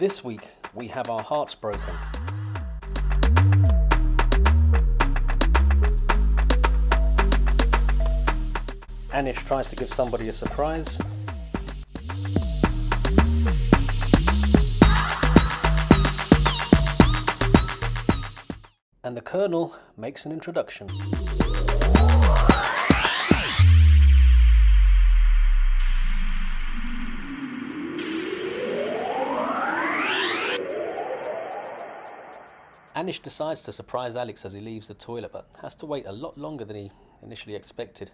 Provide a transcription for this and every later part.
This week, we have our hearts broken. Anish tries to give somebody a surprise. And the Colonel makes an introduction. Anish decides to surprise Alex as he leaves the toilet, but has to wait a lot longer than he initially expected.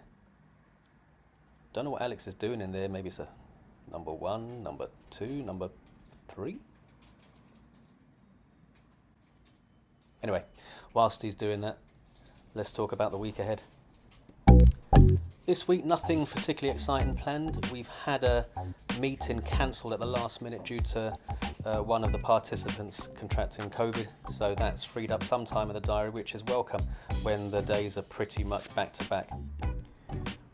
Don't know what Alex is doing in there. Maybe it's a number 1, number 2, number 3? Anyway, whilst he's doing that, let's talk about the week ahead. This week, nothing particularly exciting planned. We've had a meeting cancelled at the last minute due to one of the participants contracting COVID, so that's freed up some time in the diary, which is welcome when the days are pretty much back to back.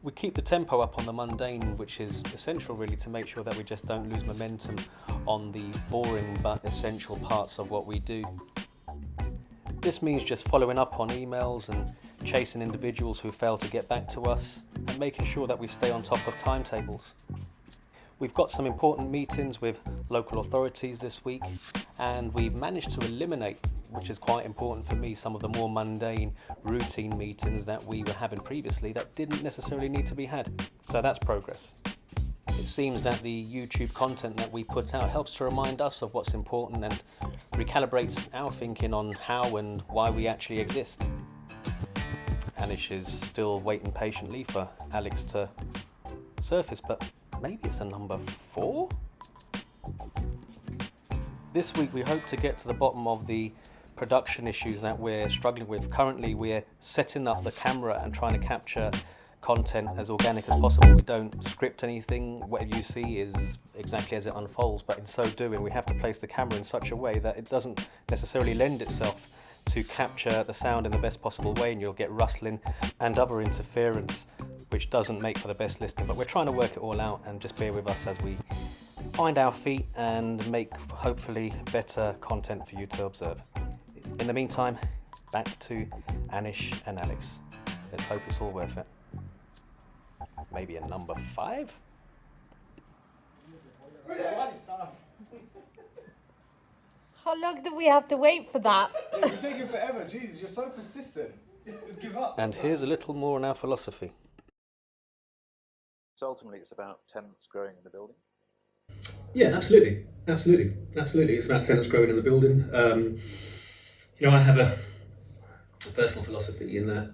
We keep the tempo up on the mundane, which is essential really to make sure that we just don't lose momentum on the boring but essential parts of what we do. This means just following up on emails and chasing individuals who fail to get back to us and making sure that we stay on top of timetables. We've got some important meetings with local authorities this week, and we've managed to eliminate, which is quite important for me, some of the more mundane routine meetings that we were having previously that didn't necessarily need to be had. So that's progress. It seems that the YouTube content that we put out helps to remind us of what's important and recalibrates our thinking on how and why we actually exist. Anish is still waiting patiently for Alex to surface, but maybe it's a number 4? This week we hope to get to the bottom of the production issues that we're struggling with. Currently we're setting up the camera and trying to capture content as organic as possible. We don't script anything. Whatever you see is exactly as it unfolds, but in so doing we have to place the camera in such a way that it doesn't necessarily lend itself to capture the sound in the best possible way, and you'll get rustling and other interference which doesn't make for the best listening. But we're trying to work it all out, and just bear with us as we find our feet and make hopefully better content for you to observe. In the meantime, back to Anish and Alex. Let's hope it's all worth it. Maybe a number 5? How long do we have to wait for that? You're taking forever. Jesus, you're so persistent. Just give up. And here's a little more on our philosophy. So ultimately it's about tenants growing in the building? Yeah, absolutely. It's about tenants growing in the building. I have a personal philosophy in that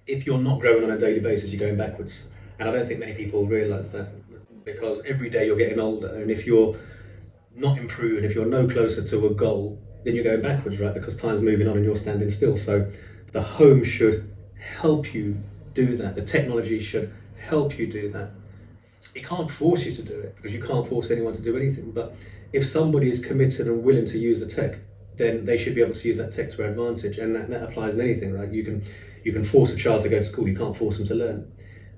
if you're not growing on a daily basis, you're going backwards. And I don't think many people realise that, because every day you're getting older, and if you're not improving, if you're no closer to a goal, then you're going backwards, right? Because time's moving on and you're standing still. So the home should help you do that. The technology should help you do that. It can't force you to do it, because you can't force anyone to do anything. But if somebody is committed and willing to use the tech, then they should be able to use that tech to their advantage. And that applies in anything, right? You can force a child to go to school, you can't force them to learn.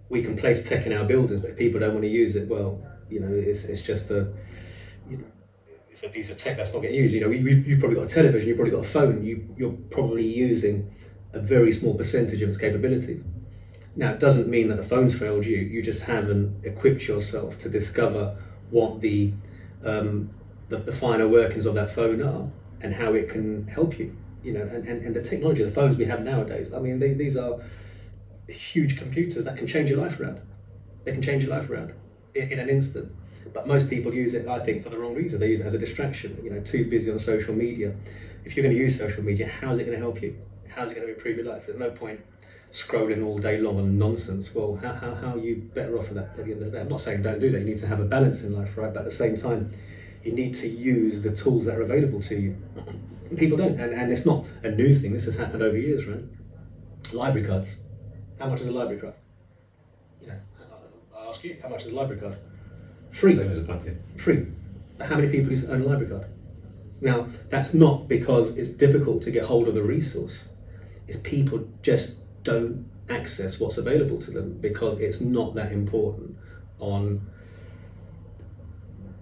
We can place tech in our buildings, but if people don't want to use it, well, it's just it's a piece of tech that's not getting used. You've probably got a television, you've probably got a phone, you're probably using a very small percentage of its capabilities. Now, it doesn't mean that the phone's failed you. You just haven't equipped yourself to discover what the finer workings of that phone are and how it can help you. And the technology, the phones we have nowadays, I mean, these are huge computers that can change your life around. They can change your life around in an instant. But most people use it, I think, for the wrong reason. They use it as a distraction, too busy on social media. If you're going to use social media, how's it going to help you? How's it going to improve your life? There's no point scrolling all day long on nonsense. Well, how are you better off for that at the end of the day? I'm not saying don't do that. You need to have a balance in life, right? But at the same time, you need to use the tools that are available to you. People don't, and it's not a new thing. This has happened over years, right? Library cards. How much is a library card? I ask you, how much is a library card? Free. Same as a bucket. Free. But how many people used to own a library card? Now, that's not because it's difficult to get hold of the resource. It's people just don't access what's available to them because it's not that important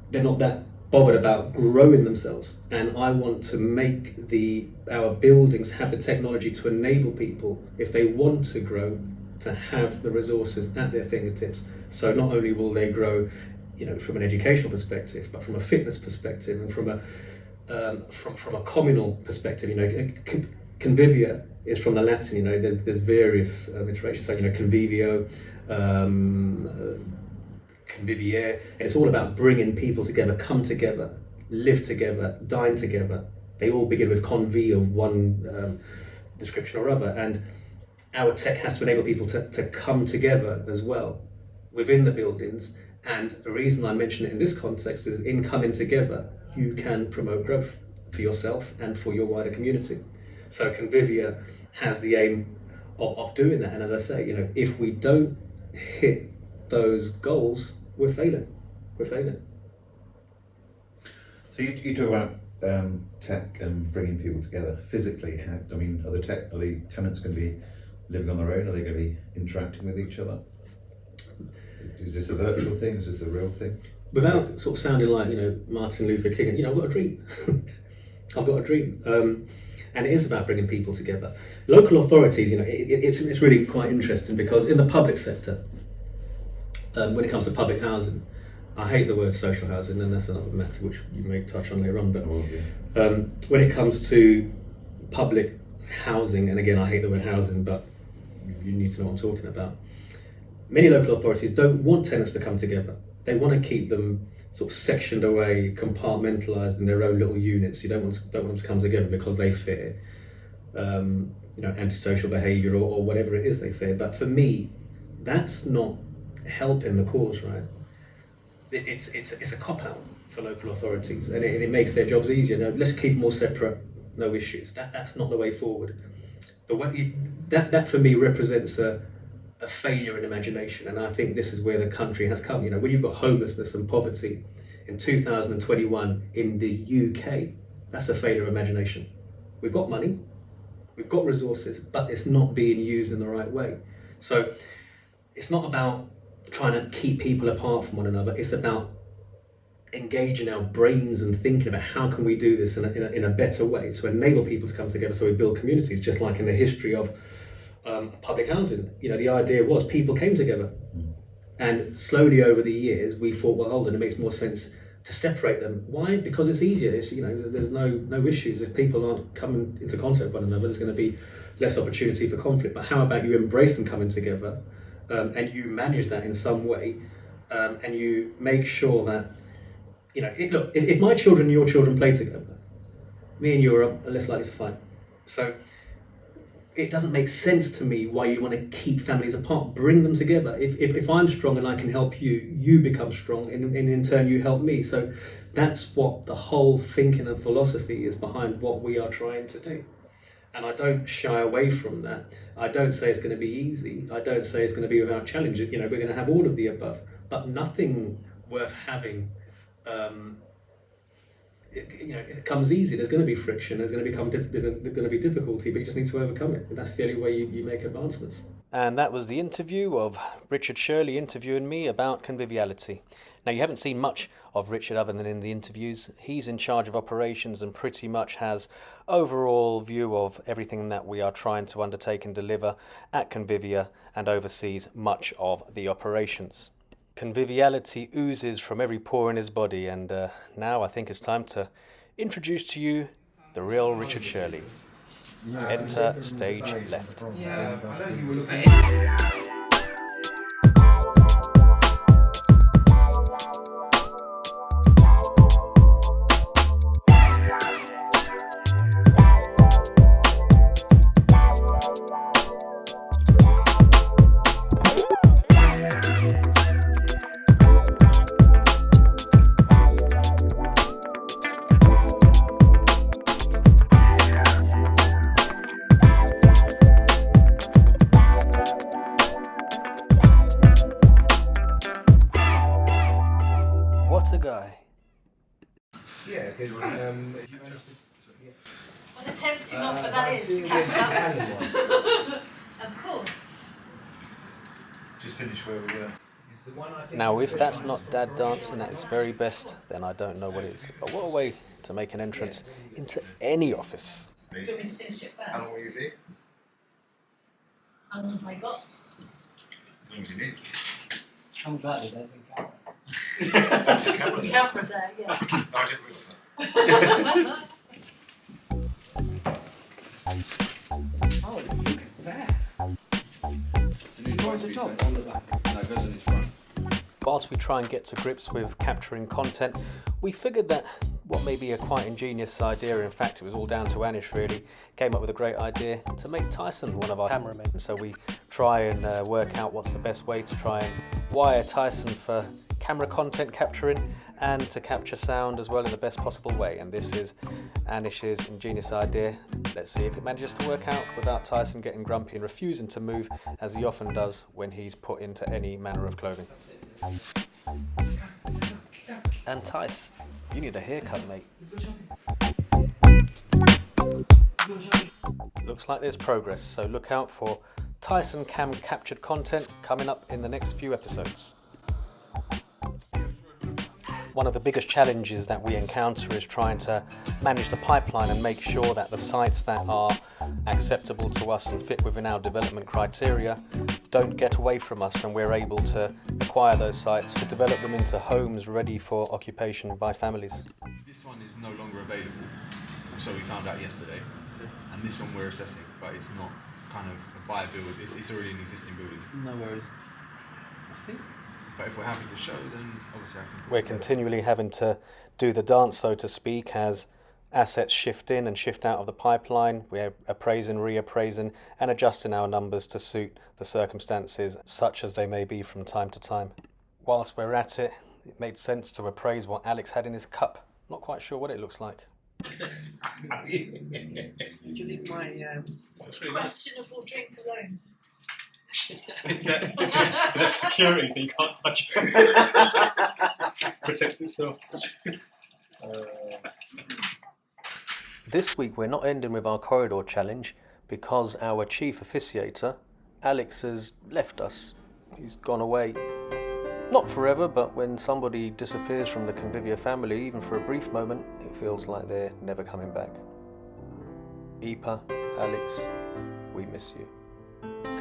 they're not that bothered about growing themselves, and I want to make our buildings have the technology to enable people, if they want to grow, to have the resources at their fingertips. So not only will they grow, from an educational perspective, but from a fitness perspective and from a communal perspective. Convivia is from the Latin. There's various iterations. So convivio, conviviere, and it's all about bringing people together, come together, live together, dine together. They all begin with convi of one description or other, and our tech has to enable people to come together as well within the buildings. And the reason I mention it in this context is, in coming together, you can promote growth for yourself and for your wider community. So Convivia has the aim of doing that, and as I say, if we don't hit those goals, we're failing. So you talk about tech and bringing people together physically. Are the tenants going to be living on their own? Are they going to be interacting with each other? Is this a virtual thing? Is this a real thing? Without sort of sounding like Martin Luther King, I've got a dream. I've got a dream, and it is about bringing people together. Local authorities, it's really quite interesting, because in the public sector, when it comes to public housing, I hate the word social housing, and that's another matter which you may touch on later on. But when it comes to public housing, and again, I hate the word housing, but you need to know what I'm talking about. Many local authorities don't want tenants to come together. They want to keep them sort of sectioned away, compartmentalised in their own little units. You don't want them to come together because they fear, antisocial behaviour or whatever it is they fear. But for me, that's not helping the cause, right? It's a cop-out for local authorities, and it makes their jobs easier. No, let's keep them all separate, no issues. That's not the way forward. That for me represents a failure in imagination, and I think this is where the country has come. When you've got homelessness and poverty in 2021 in the UK, that's a failure of imagination. We've got money, we've got resources, but it's not being used in the right way. So it's not about trying to keep people apart from one another. It's about engaging our brains and thinking about how can we do this in a better way to enable people to come together, so we build communities, just like in the history of public housing. The idea was people came together, and slowly over the years we thought, well, hold on, it makes more sense to separate them. Why? Because it's easier. There's no issues. If people aren't coming into contact with one another, there's going to be less opportunity for conflict. But how about you embrace them coming together, and you manage that in some way, and you make sure that look, if my children and your children play together, me and you are less likely to fight. So it doesn't make sense to me why you want to keep families apart. Bring them together. If I'm strong and I can help you, you become strong, and in turn you help me. So that's what the whole thinking and philosophy is behind what we are trying to do. And I don't shy away from that. I don't say it's going to be easy. I don't say it's going to be without challenge. We're going to have all of the above, but nothing worth having. It comes easy. There's going to be friction. There's going to be difficulty, but you just need to overcome it. That's the only way you make advancements. And that was the interview of Richard Shirley interviewing me about conviviality. Now, you haven't seen much of Richard other than in the interviews. He's in charge of operations and pretty much has overall view of everything that we are trying to undertake and deliver at Convivia, and oversees much of the operations. Conviviality oozes from every pore in his body, and now I think it's time to introduce to you the real Richard Shirley. Enter stage left. I know you were looking. What a guy. Yeah, because if you manage to. What a tempting offer that I is see to there's catch up. Italian one. Of course. Just finished where we were. Now, if that's not dad dancing at its very best, then I don't know what is. But what a way to make an entrance into any office. Do you want me to finish it first? How long will you be? How long have I got? As long as you need. I'm glad it doesn't count. There's a camera there, yes. Oh, I didn't realise that. Oh, look at that. It's more on the top, on the back. No, it goes on his front. Whilst we try and get to grips with capturing content, we figured that what may be a quite ingenious idea, in fact it was all down to Anish really, came up with a great idea to make Tyson one of our cameramen. And so we try and work out what's the best way to try and wire Tyson for camera content capturing and to capture sound as well in the best possible way. And this is Anish's ingenious idea. Let's see if it manages to work out without Tyson getting grumpy and refusing to move, as he often does when he's put into any manner of clothing. And Tice, you need a haircut, mate. Looks like there's progress, so look out for Tyson cam captured content coming up in the next few episodes. One of the biggest challenges that we encounter is trying to manage the pipeline and make sure that the sites that are acceptable to us and fit within our development criteria don't get away from us, and we're able to acquire those sites to develop them into homes ready for occupation by families. This one is no longer available, so we found out yesterday, and this one we're assessing, but it's not kind of a buy build, it's already an existing building. No worries. I think. But if we're happy to show, then obviously I can. We're continually having to do the dance, so to speak, as assets shift in and shift out of the pipeline. We're appraising, reappraising and adjusting our numbers to suit the circumstances, such as they may be from time to time. Whilst we're at it, it made sense to appraise what Alex had in his cup. Not quite sure what it looks like. Did you leave my Questionable drink alone. Is that security so you can't touch it? Protects itself. This week we're not ending with our corridor challenge because our chief officiator, Alex, has left us. He's gone away. Not forever, but when somebody disappears from the Convivia family, even for a brief moment, it feels like they're never coming back. Ipa, Alex, we miss you.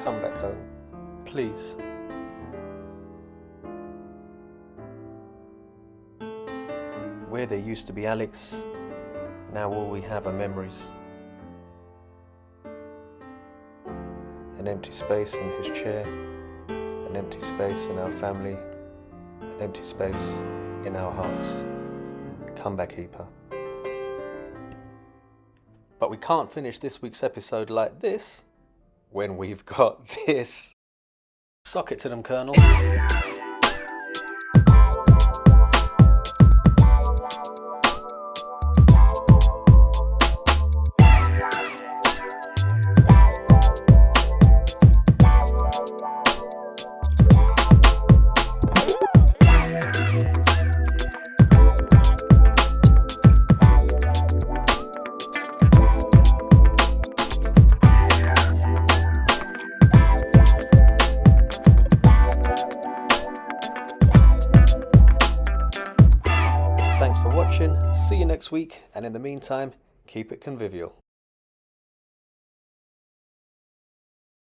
Come back home, please. Where there used to be Alex, now all we have are memories. An empty space in his chair, an empty space in our family, an empty space in our hearts. Come back, Ipa. But we can't finish this week's episode like this when we've got this. Sock it to them, Colonel. Thanks for watching, see you next week, and in the meantime, keep it convivial.